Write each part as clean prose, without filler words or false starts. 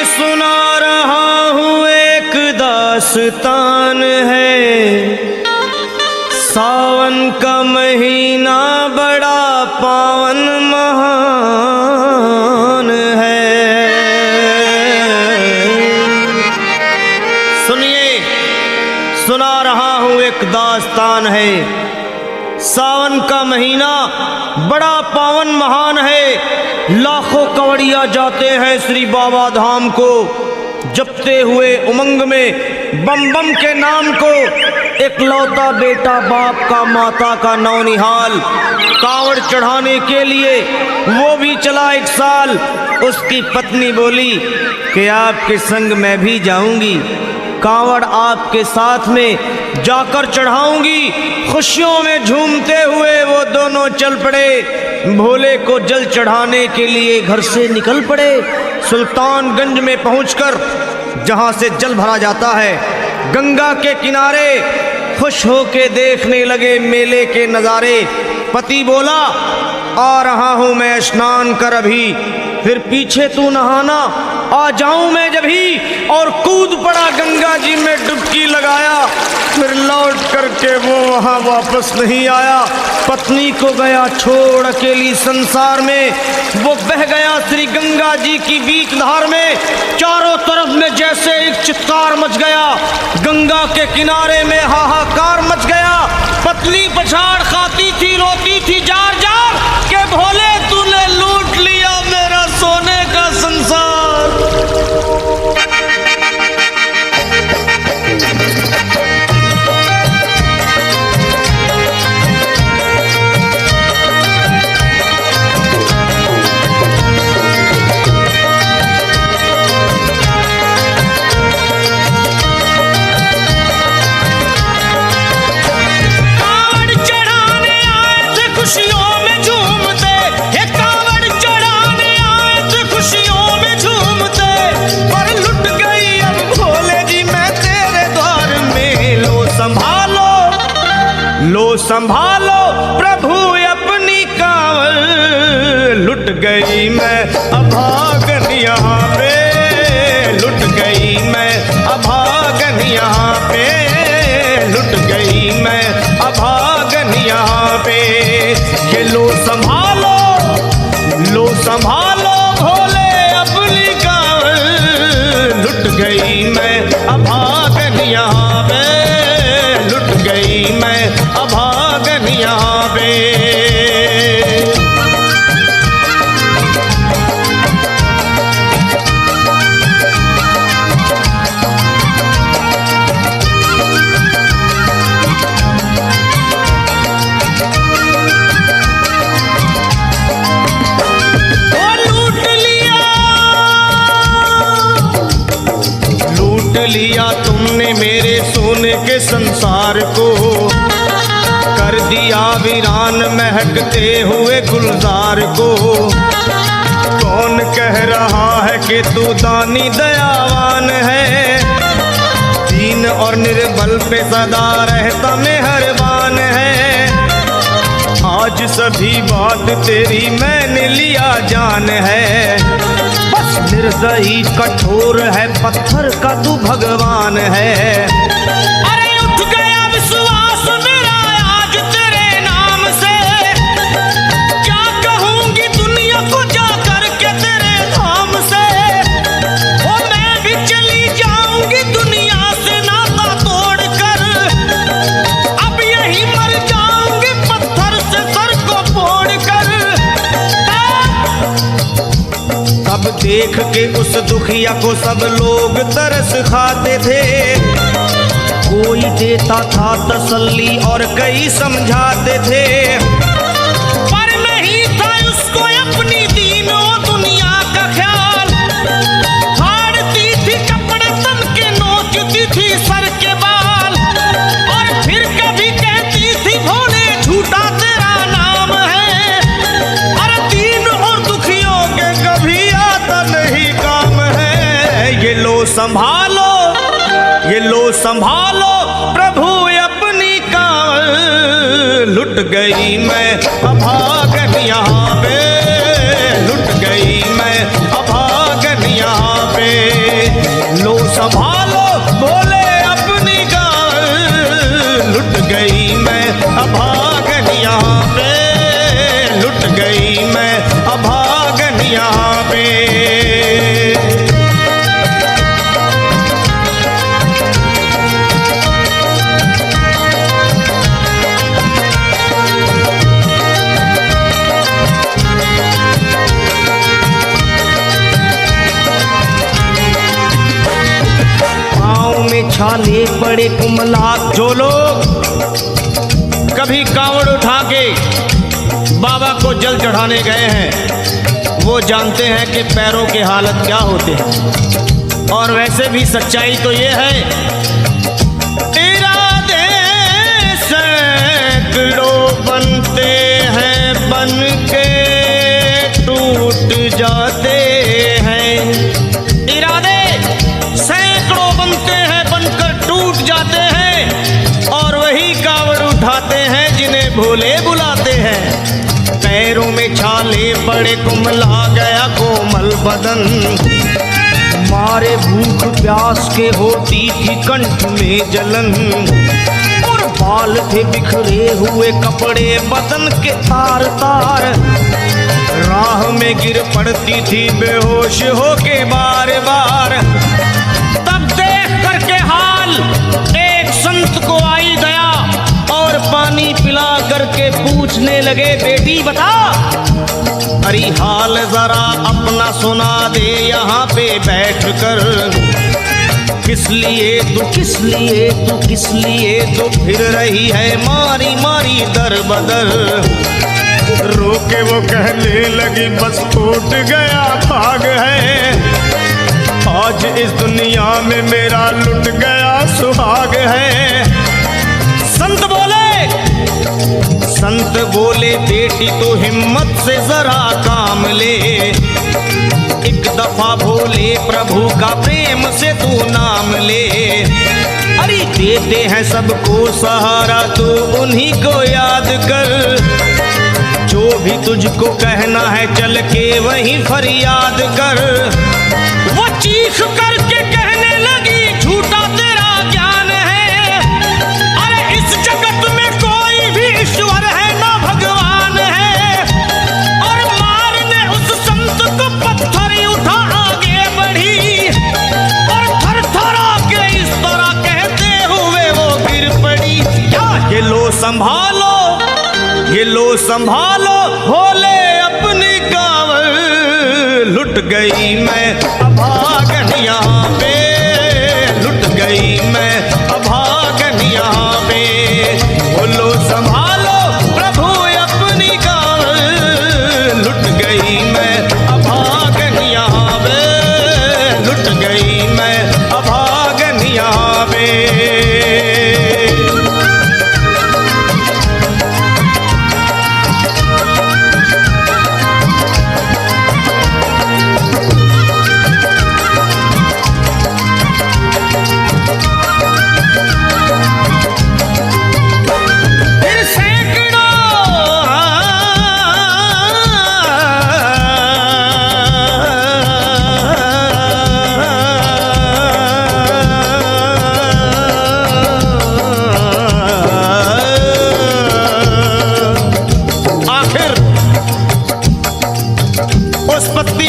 सुना रहा हूँ एक दास्तान है, सावन का महीना बड़ा पावन महान है। सुनिए, सुना रहा हूँ एक दास्तान है, सावन का महीना बड़ा पावन महान है। लाखों कवड़िया जाते हैं श्री बाबा धाम को, जपते हुए उमंग में बम बम के नाम को। एक लौता बेटा बाप का माता का नौनिहाल, कांवड़ चढ़ाने के लिए वो भी चला एक साल। उसकी पत्नी बोली कि आपके संग मैं भी जाऊंगी, कांवड़ आपके साथ में जाकर चढ़ाऊंगी। खुशियों में झूमते हुए वो दोनों चल पड़े, भोले को जल चढ़ाने के लिए घर से निकल पड़े। सुल्तानगंज में पहुंचकर जहां से जल भरा जाता है, गंगा के किनारे खुश होके देखने लगे मेले के नज़ारे। पति बोला आ रहा हूं मैं स्नान कर अभी, फिर पीछे तू नहाना आ जाऊं मैं जभी। और कूद पड़ा गंगा जी में डुबकी लगाया, फिर लौट करके वो वहां वापस नहीं आया। पत्नी को गया छोड़ अकेली संसार में, वो बह गया श्री गंगा जी की बीच धार में। चारों तरफ में जैसे एक चित्कार मच गया, गंगा के किनारे में हाहाकार मच गया। पत्नी पछाड़ खाती थी, रोती थी जार जार के भोले तूने लूट लिया मेरा सोने का संसार। लो संभालो प्रभु अपनी कांवड़, लुट गई मैं अभागन यहाँ पे, लुट गई मैं अभागन यहाँ पे, लुट गई मैं अभागन यहाँ पे। ये लो संभालो भोले अपनी कांवड़, लुट गई मैं अभागन यहाँ पे, लुट गई मैं अभागन यहाँ पे। लूट लिया तुमने मेरे सोने के संसार को, कर दिया वीरान महकते हुए गुलजार को। कौन कह रहा है कि तू दानी दयावान है, दीन और निर्बल पे सदा रहता मेहरबान है। आज सभी बात तेरी मैंने लिया जान है, बस निर्दयी कठोर है पत्थर का तू भगवान है। अरे उठ गया विश्वास मेरा आज तेरे नाम से, क्या कहूंगी दुनिया को जाकर के तेरे धाम से। ओ मैं भी चली जाऊंगी दुनिया से नाता तोड़कर, अब यही मर जाऊंगी पत्थर से सर को फोड़कर। तब देख के उस दुखिया को सब लोग तरस खाते थे, कोई देता था तसल्ली और कई समझाते थे। पर नहीं था उसको अपनी दीनों दुनिया का ख्याल, फाड़ती थी कपड़े तन के, नोचती थी सर के बाल। और फिर कभी कहती थी भोले झूठा तेरा नाम है, और दीन और दुखियों के कभी आता नहीं काम है। ये लो संभालो प्रभु अपनी कांवड़, लुट गई मैं अभागन यहाँ पे, लुट गई मैं अभागन यहाँ पे। संभालो बोले अपनी गाँव। लुट गई मैं अभागन यहाँ पे, लुट गई मैं अभागन यहाँ पे। छाले बड़े कुमलात जो लोग कभी कांवड़ उठा के बाबा को जल चढ़ाने गए हैं वो जानते हैं कि पैरों के हालत क्या होते हैं। और वैसे भी सच्चाई तो ये है, इरादे सैकड़ों बनते हैं बन के टूट जाते हैं। इरादे सैकड़ों बनते हैं टूट जाते हैं और वही कावड़ उठाते हैं जिन्हें भोले बुलाते हैं। पैरों में छाले बड़े कुमला गया कोमल बदन, मारे भूख प्यास के होती थी कंठ में जलन। और बाल थे बिखरे हुए कपड़े बदन के तार तार, राह में गिर पड़ती थी बेहोश होके बार बार। तब देख करके हाल एक संत को आई दया और पानी पिला करके पूछने लगे बेटी बता, अरे हाल जरा अपना सुना दे यहाँ पे बैठ कर। किस लिए तू किस लिए तू किस लिए तो फिर रही है मारी मारी दर बदर। रोके वो कहने लगी बस टूट गया भाग है, आज इस दुनिया में मेरा लुट गया सुहाग है। संत बोले बेटी तो हिम्मत से जरा काम ले, एक दफा भोले प्रभु का प्रेम से तू नाम ले। अरे देते हैं सबको सहारा तू उन्हीं को याद कर, जो भी तुझको कहना है चल के वहीं फरियाद कर। वो चीख करके कहने लगी झूठा तेरा ज्ञान है, अरे इस जगत में कोई भी ईश्वर है ना भगवान है। और मारने उस संत को पत्थर उठा आगे बढ़ी और थर थरा के इस तरह कहते हुए वो गिर पड़ी। ये लो संभालो, ये लो संभालो भोले अपनी कावड़, लुट गई मैं अभागन यहाँ पे, लुट गई मैं अभागन यहाँ पे। बोलो संभालो प्रभु अपनी कावड़, लुट गई मैं अभागन यहाँ पे, लुट गई मैं अभागन यहाँ पे।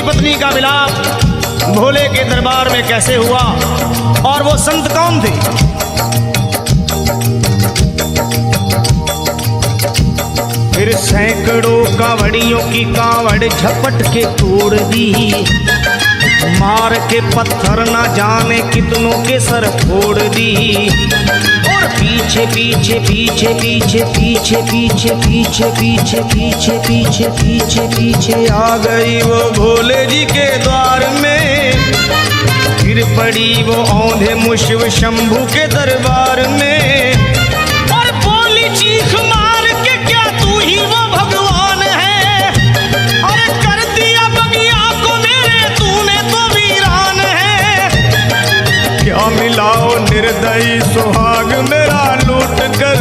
पत्नी का विलाप भोले के दरबार में कैसे हुआ और वो संत कौन थे? फिर सैकड़ों कांवड़ियों की कांवड़ झपट के तोड़ दी, मार के पत्थर ना जाने कितनों के सर फोड़ दी। और पीछे पीछे पीछे पीछे पीछे पीछे पीछे पीछे पीछे पीछे पीछे पीछे आ गई वो भोले जी के द्वार में। फिर पड़ी वो औंधे मुशिव शंभू के दरबार में और बोली चीख मार के क्या तू ही वो भगवान है? अरे कर दिया बगिया को मेरे तूने तो वीरान है। क्या मिलाओ निर्दयी सुहाग मेरा लूट कर,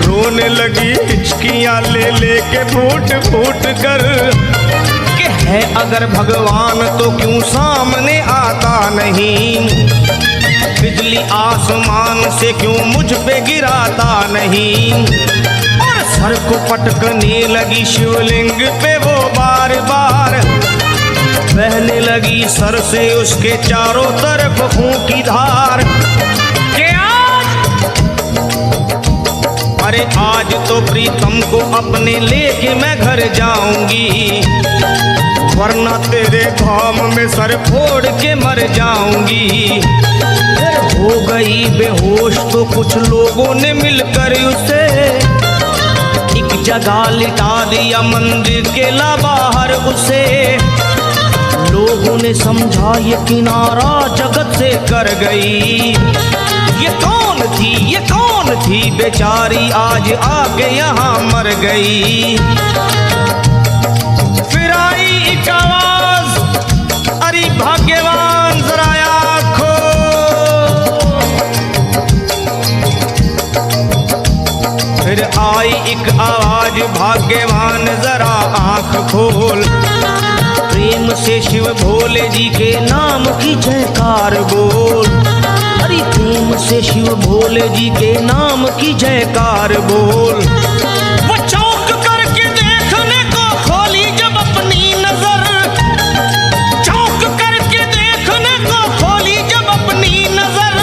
रोने लगी हिचकियां ले लेके फूट फूट कर। कि है अगर भगवान तो क्यों सामने आता नहीं, बिजली आसमान से क्यों मुझ पे गिराता नहीं। और सर को पटकने लगी शिवलिंग पे वो बार बार, बहने लगी सर से उसके चारों तरफ खून की धार। अरे आज तो प्रीतम को अपने लेके मैं घर जाऊंगी, वरना तेरे धाम में सर फोड़ के मर जाऊंगी। हो गई बेहोश तो कुछ लोगों ने मिलकर उसे एक जगह लिटा दिया, मंदिर के ला बाहर उसे। लोगों ने समझा ये किनारा जगत से कर गई, ये कौन थी, ये कौन थी बेचारी, आज आके यहाँ मर गई। फिर आई एक आवाज, अरे भाग्यवान जरा आँखो। फिर आई एक आवाज, भाग्यवान जरा आँख खोल, प्रेम से शिव भोले जी के नाम की जयकार बोल। अरे प्रेम से शिव भोले जी के नाम की जयकार बोल। वो चौंक करके देखने को खोली जब अपनी नजर, चौंक करके देखने को खोली जब अपनी नजर,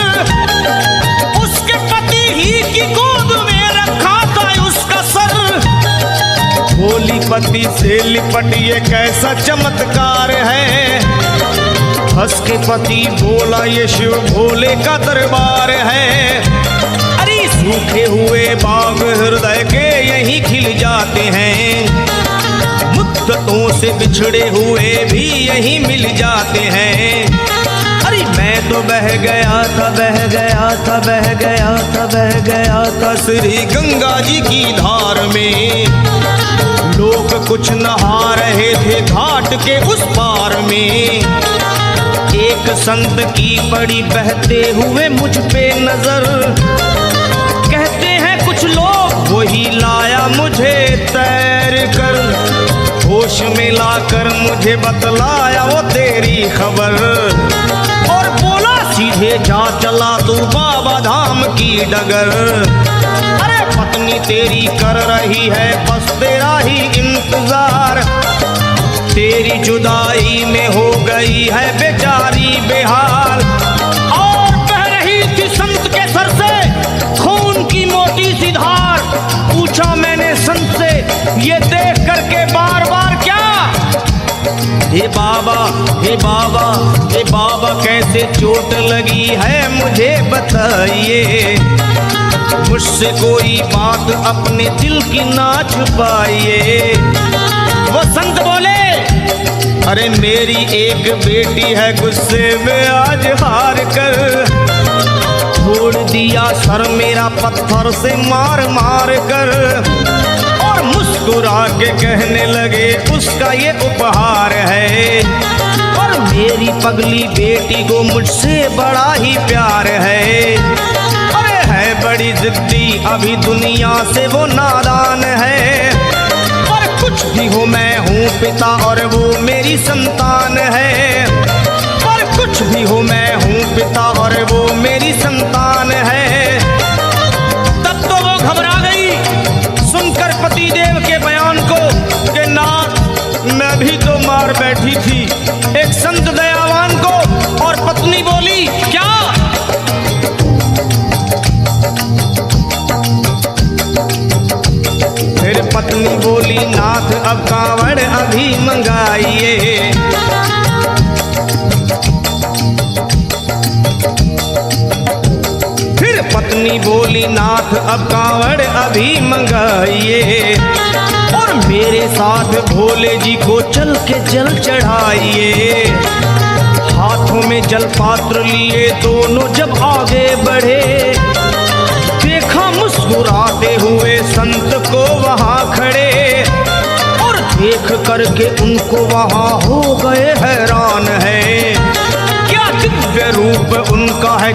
उसके पति ही की गोद में रखा था उसका सर। भोली पति से लिपट ये कैसा चमत्कार है, हंस के पति बोला ये शिव भोले का दरबार है। अरे सूखे हुए बाग हृदय के यहीं खिल जाते हैं, मुद्दतों से बिछड़े हुए भी यहीं मिल जाते हैं। अरे मैं तो बह गया था, बह गया था, बह गया था, बह गया था श्री गंगा जी की धार में। लोग कुछ नहा रहे थे घाट के उस पार में, एक संत की पड़ी बहते हुए मुझ पे नजर। कहते हैं कुछ लोग वही लाया मुझे तैर कर, होश में लाकर मुझे बतलाया वो तेरी खबर। और बोला सीधे जा चला तू बाबा धाम की डगर। अरे पत्नी तेरी कर रही है बस तेरा ही इंतजार, तेरी जुदाई में हो गई है बेचारी बेहाल। और बह रही थी संत के सर से खून की मोटी सी धार। पूछा मैंने संत से ये देख करके बार बार क्या, हे बाबा, हे बाबा, हे बाबा कैसे चोट लगी है मुझे बताइए, मुझसे कोई बात अपने दिल की ना छुपाइए। वो संत बोले अरे मेरी एक बेटी है गुस्से में आज हार कर, छोड़ दिया सर मेरा पत्थर से मार मार कर। और मुस्कुरा के कहने लगे उसका ये उपहार है, और मेरी पगली बेटी को मुझसे बड़ा ही प्यार है। अरे है बड़ी जिद्दी अभी दुनिया से वो नादान है, कुछ भी हो मैं हूँ पिता और वो मेरी संतान है। पर कुछ भी हो मैं हूँ पिता और वो मेरी संतान है। तब तो वो घबरा गई सुनकर पतिदेव के बयान को कि नाथ मैं भी तो मार बैठी थी एक संत दयावान को। और पत्नी बोली क्या, फिर पत्नी बोली नाथ अब कांवड़ अभी मंगाइए। फिर पत्नी बोली नाथ अब कांवड़ अभी मंगाइए, और मेरे साथ भोले जी को चल के जल चढ़ाइए। हाथों में जल पात्र लिए दोनों जब आगे बढ़े, देखा मुस्कुराते हुए संत को वहाँ खड़े, और देख करके उनको वहाँ हो गए हैरान है। क्या दिव्य रूप उनका है।